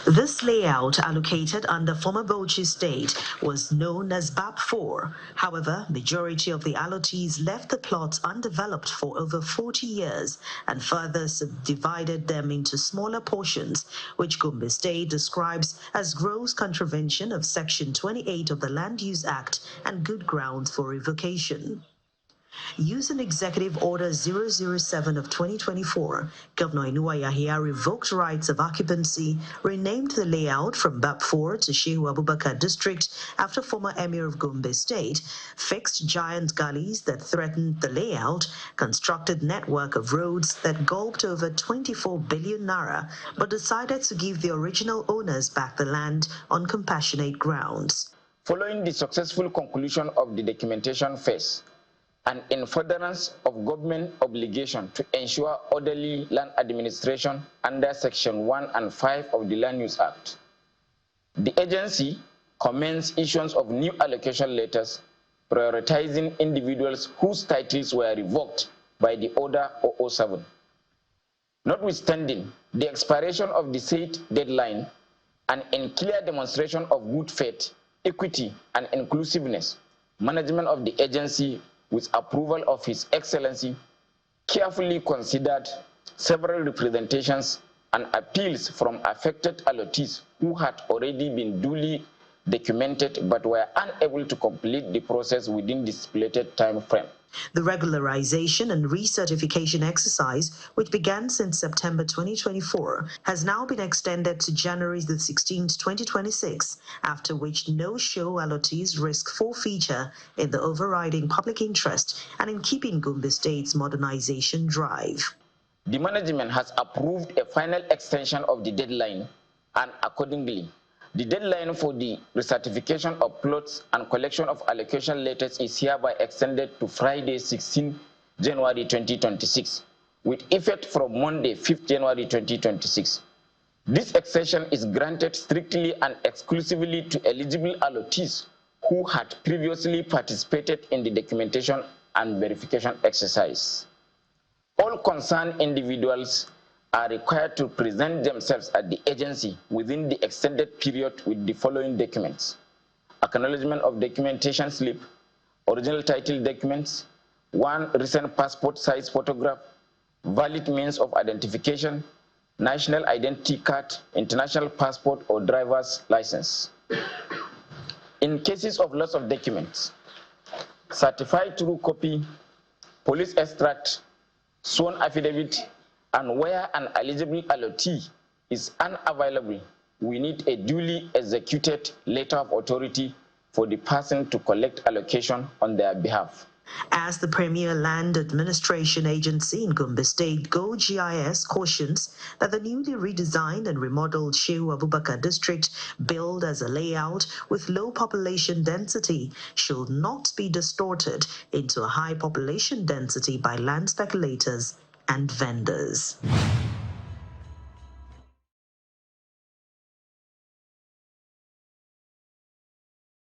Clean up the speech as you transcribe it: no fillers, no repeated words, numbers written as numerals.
This layout, allocated under former Bauchi State, was known as BAP4. However, majority of the allottees left the plots undeveloped for over 40 years and further subdivided them into smaller portions, which Gombe State describes as gross contravention of Section 28 of the Land Use Act and good grounds for revocation. Using Executive Order 007 of 2024, Governor Inuwa Yahya revoked rights of occupancy, renamed the layout from BAP4 to Shehu Abubakar District after former Emir of Gombe State, fixed giant gullies that threatened the layout, constructed network of roads that gulped over 24 billion naira, but decided to give the original owners back the land on compassionate grounds. Following the successful conclusion of the documentation phase, and in furtherance of government obligation to ensure orderly land administration under Section 1 and 5 of the Land Use Act, the agency commenced issuance of new allocation letters prioritizing individuals whose titles were revoked by the Order 007. Notwithstanding the expiration of the said deadline, and in clear demonstration of good faith, equity, and inclusiveness, management of the agency, with approval of His Excellency, carefully considered several representations and appeals from affected allottees who had already been duly documented but were unable to complete the process within the stipulated time frame. The regularization and recertification exercise, which began since September 2024, has now been extended to January the 16th, 2026, after which no show allottees risk forfeiture in the overriding public interest and in keeping Gombe State's modernization drive. The management has approved a final extension of the deadline, and accordingly, the deadline for the recertification of plots and collection of allocation letters is hereby extended to Friday, 16 January 2026, with effect from Monday, 5th January 2026. This extension is granted strictly and exclusively to eligible allottees who had previously participated in the documentation and verification exercise. All concerned individuals are required to present themselves at the agency within the extended period with the following documents: acknowledgement of documentation slip, original title documents, one recent passport size photograph, valid means of identification, national identity card, international passport or driver's license. In cases of loss of documents, certified true copy, police extract, sworn affidavit, and where an eligible allottee is unavailable, we need a duly executed letter of authority for the person to collect allocation on their behalf. As the Premier Land Administration Agency in Gombe State, GoGIS, cautions that the newly redesigned and remodeled Shehu Abubakar district, built as a layout with low population density, should not be distorted into a high population density by land speculators and vendors.